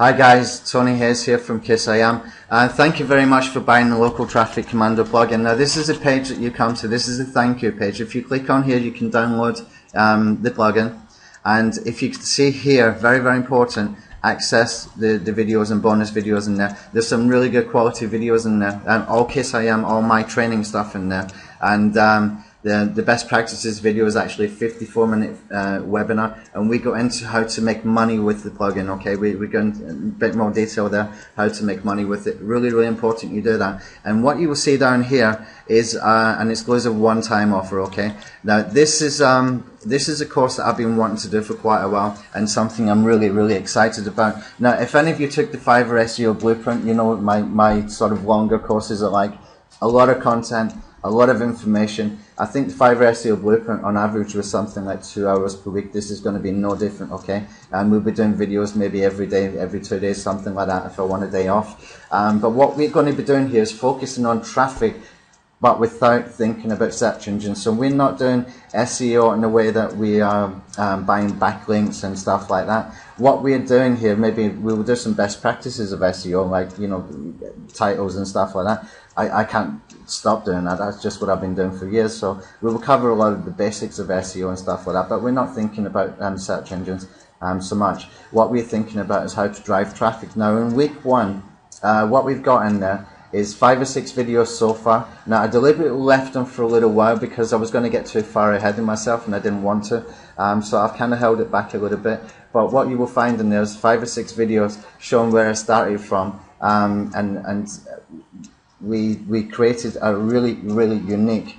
Hi guys, Tony Hayes here from Kiss I Am. Thank you very much for buying the Local Traffic Commando plugin. Now this is a page that you come to, this is a thank you page. If you click on here you can download the plugin, and if you can see here, very important, access the videos and bonus videos in there. There's some really good quality videos in there, and all Kiss I Am, all my training stuff in there. And the best practices video is actually a 54-minute webinar, and we go into how to make money with the plugin. Okay, we go into a bit more detail there, how to make money with it. Really important you do that. And what you will see down here is an exclusive one-time offer. Okay, now this is a course that I've been wanting to do for quite a while, and something I'm really excited about. Now, if any of you took the Fiverr SEO Blueprint, you know my sort of longer courses are like a lot of content, a lot of information. I think the Fiverr SEO Blueprint on average was something like 2 hours per week. This is going to be no different, okay? And we'll be doing videos maybe every day, every 2 days, something like that if I want a day off. But what we're going to be doing here is focusing on traffic, but without thinking about search engines. So we're not doing SEO in the way that we are buying backlinks and stuff like that. What we're doing here, maybe we will do some best practices of SEO, like, you know, titles and stuff like that. I can't stop doing that. That's just what I've been doing for years. So we will cover a lot of the basics of SEO and stuff like that, but we're not thinking about search engines so much. What we're thinking about is how to drive traffic. Now in week one, what we've got in there is 5 or 6 videos so far. Now I deliberately left them for a little while because I was going to get too far ahead of myself and I didn't want to, so I've kind of held it back a little bit. But what you will find in there is 5 or 6 videos showing where I started from, and we created a really unique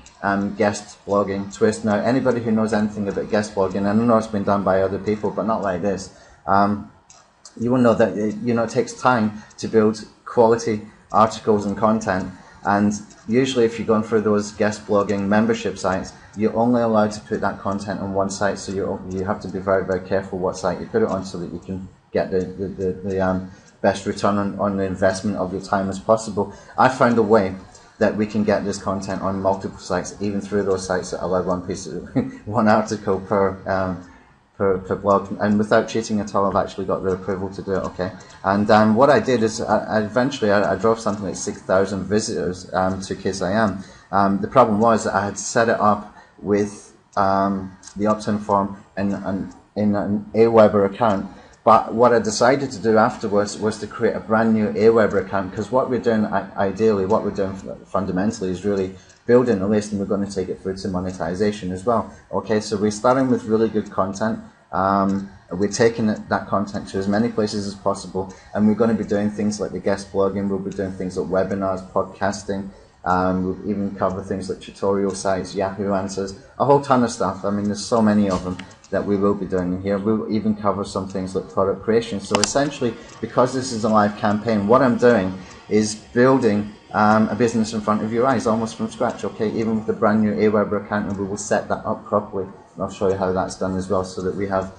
guest blogging twist. Now anybody who knows anything about guest blogging, and I know it's been done by other people but not like this, you will know that it takes time to build quality articles and content, and usually if you're going through those guest blogging membership sites, you're only allowed to put that content on one site, so you have to be very careful what site you put it on so that you can get the best return on the investment of your time as possible. I found a way that we can get this content on multiple sites, even through those sites that allow one article per blog, and without cheating at all. I've actually got the approval to do it, okay? And what I did is eventually I drove something like 6,000 visitors to Kiss I Am. The problem was that I had set it up with the opt-in form in an Aweber account, but what I decided to do afterwards was to create a brand new Aweber account, because what we're doing ideally, what we're doing fundamentally is really building a list, and we're going to take it through to monetization as well. Okay, so we're starting with really good content. We're taking that content to as many places as possible, and we're going to be doing things like the guest blogging. We'll be doing things like webinars, podcasting. We'll even cover things like tutorial sites, Yahoo Answers, a whole ton of stuff. I mean, there's so many of them that we will be doing here. We'll even cover some things like product creation. So essentially, because this is a live campaign, what I'm doing is building a business in front of your eyes, almost from scratch, okay, even with a brand new Aweber account, and we will set that up properly. And I'll show you how that's done as well, so that we have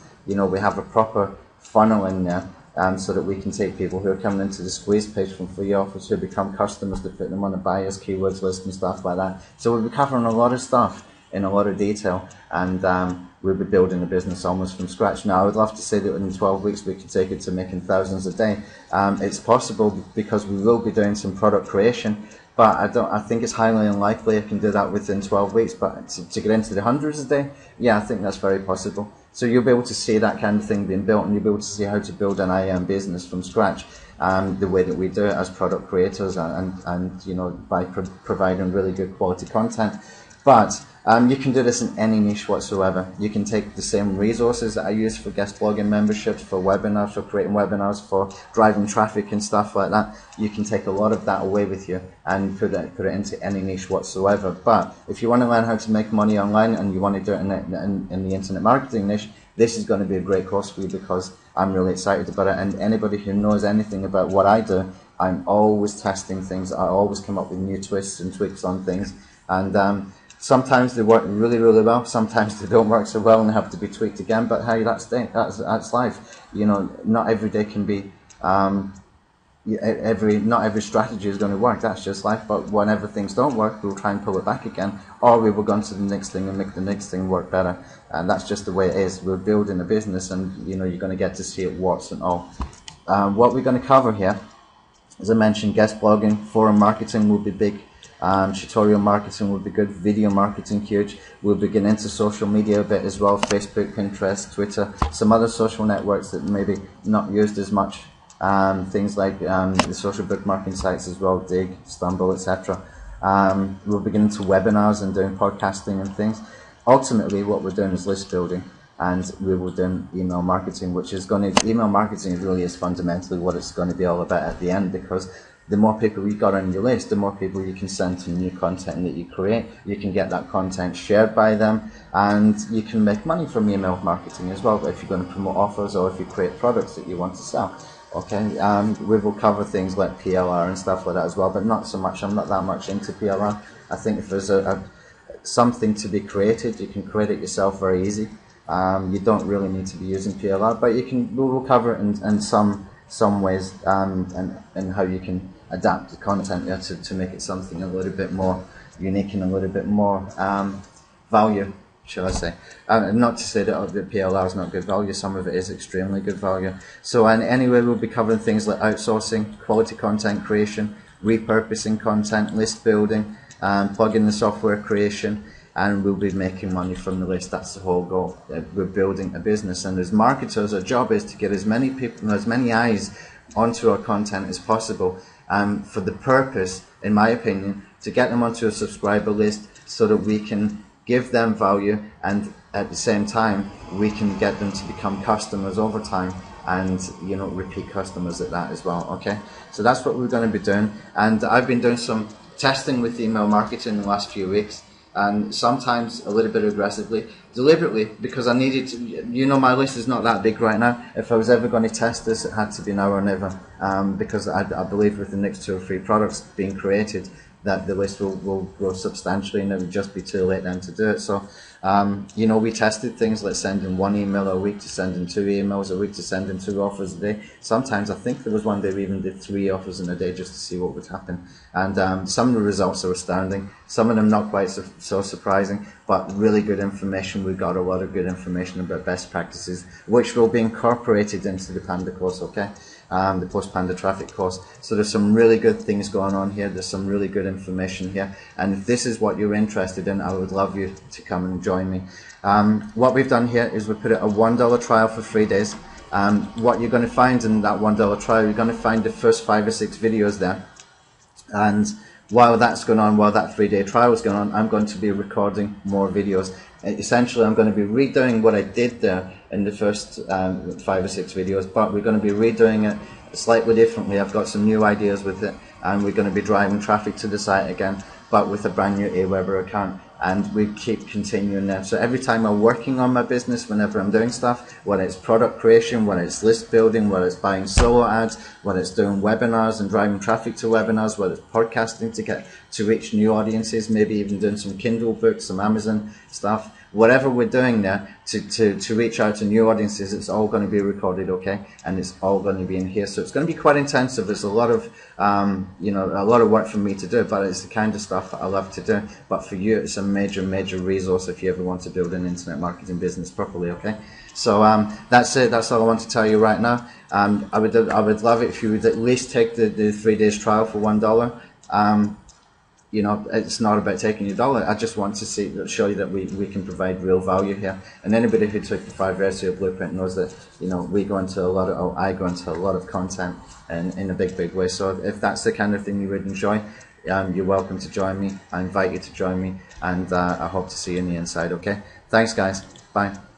a proper funnel in there, so that we can take people who are coming into the squeeze page from free offers, who become customers, to put them on a buyers keywords list and stuff like that. So we'll be covering a lot of stuff in a lot of detail, and we'll be building a business almost from scratch. Now I would love to say that in 12 weeks we could take it to making thousands a day. It's possible, because we will be doing some product creation, but I think it's highly unlikely I can do that within 12 weeks. But to get into the hundreds a day, yeah, I think that's very possible. So you'll be able to see that kind of thing being built, and you'll be able to see how to build an IM business from scratch, the way that we do it as product creators, and by providing really good quality content. But you can do this in any niche whatsoever. You can take the same resources that I use for guest blogging memberships, for webinars, for creating webinars, for driving traffic and stuff like that. You can take a lot of that away with you and put it into any niche whatsoever. But if you want to learn how to make money online, and you want to do it in the internet marketing niche, this is going to be a great course for you, because I'm really excited about it. And anybody who knows anything about what I do, I'm always testing things. I always come up with new twists and tweaks on things, and sometimes they work really well, sometimes they don't work so well and have to be tweaked again, but hey, that's life. Not every day can be, not every strategy is going to work, that's just life. But whenever things don't work, we'll try and pull it back again, or we will go on to the next thing and make the next thing work better. And that's just the way it is. We're building a business, and you're going to get to see it warts and all. what we're going to cover here, as I mentioned, guest blogging, forum marketing will be big. Tutorial marketing will be good. Video marketing huge. We'll be getting into social media a bit as well. Facebook, Pinterest, Twitter, some other social networks that maybe not used as much. Things like the social bookmarking sites as well, Dig, Stumble, etc. We'll be getting into webinars and doing podcasting and things. Ultimately, what we're doing is list building, and we will do email marketing, which is email marketing really is fundamentally what it's going to be all about at the end, because the more people you've got on your list, the more people you can send to new content that you create. You can get that content shared by them, and you can make money from email marketing as well, if you're going to promote offers or if you create products that you want to sell. Okay, we will cover things like PLR and stuff like that as well, but not so much. I'm not that much into PLR. I think if there's something to be created, you can create it yourself very easy. You don't really need to be using PLR, but we'll cover it in some ways, and how you can adapt the content there to make it something a little bit more unique and a little bit more value, shall I say. Not to say that the PLR is not good value, some of it is extremely good value. So anyway, we'll be covering things like outsourcing, quality content creation, repurposing content, list building, plug-in the software creation, and we'll be making money from the list. That's the whole goal. We're building a business, and as marketers, our job is to get as many people, as many eyes onto our content as possible, for the purpose, in my opinion, to get them onto a subscriber list so that we can give them value, and at the same time we can get them to become customers over time, and repeat customers at that as well. Okay, so that's what we're going to be doing, and I've been doing some testing with email marketing in the last few weeks, and sometimes a little bit aggressively, deliberately, because I needed to, my list is not that big right now. If I was ever going to test this, it had to be now or never, because I believe with the next 2 or 3 products being created, that the list will grow substantially, and it would just be too late then to do it. So, we tested things like sending 1 email a week to sending 2 emails a week to sending 2 offers a day. Sometimes I think there was one day we even did 3 offers in a day just to see what would happen. And some of the results are astounding. Some of them not quite so surprising, but really good information. We got a lot of good information about best practices, which will be incorporated into the Panda course, okay? The post-Panda traffic course. So there's some really good things going on here. There's some really good information here. And if this is what you're interested in, I would love you to come and join me. What we've done here is we put it a $1 trial for 3 days. What you're going to find in that $1 trial, you're going to find the first 5 or 6 videos there. And while that's going on, while that 3-day trial is going on, I'm going to be recording more videos. Essentially, I'm going to be redoing what I did there in the first 5 or 6 videos, but we're going to be redoing it slightly differently. I've got some new ideas with it, and we're going to be driving traffic to the site again, but with a brand new Aweber account. And we keep continuing there. So every time I'm working on my business, whenever I'm doing stuff, whether it's product creation, whether it's list building, whether it's buying solo ads, whether it's doing webinars and driving traffic to webinars, whether it's podcasting to reach new audiences, maybe even doing some Kindle books, some Amazon stuff, whatever we're doing there to reach out to new audiences, it's all going to be recorded, okay? And it's all going to be in here. So it's going to be quite intensive. There's a lot of, a lot of work for me to do, but it's the kind of stuff that I love to do. But for you, it's a major resource if you ever want to build an internet marketing business properly, okay? So that's it. That's all I want to tell you right now. I would love it if you would at least take the 3 days trial for $1. It's not about taking your dollar. I just want to show you that we can provide real value here. And anybody who took the 5 SEO blueprint knows that I go into a lot of content in a big way. So if that's the kind of thing you would enjoy, you're welcome to join me. I invite you to join me, and I hope to see you on the inside. Okay, thanks guys. Bye.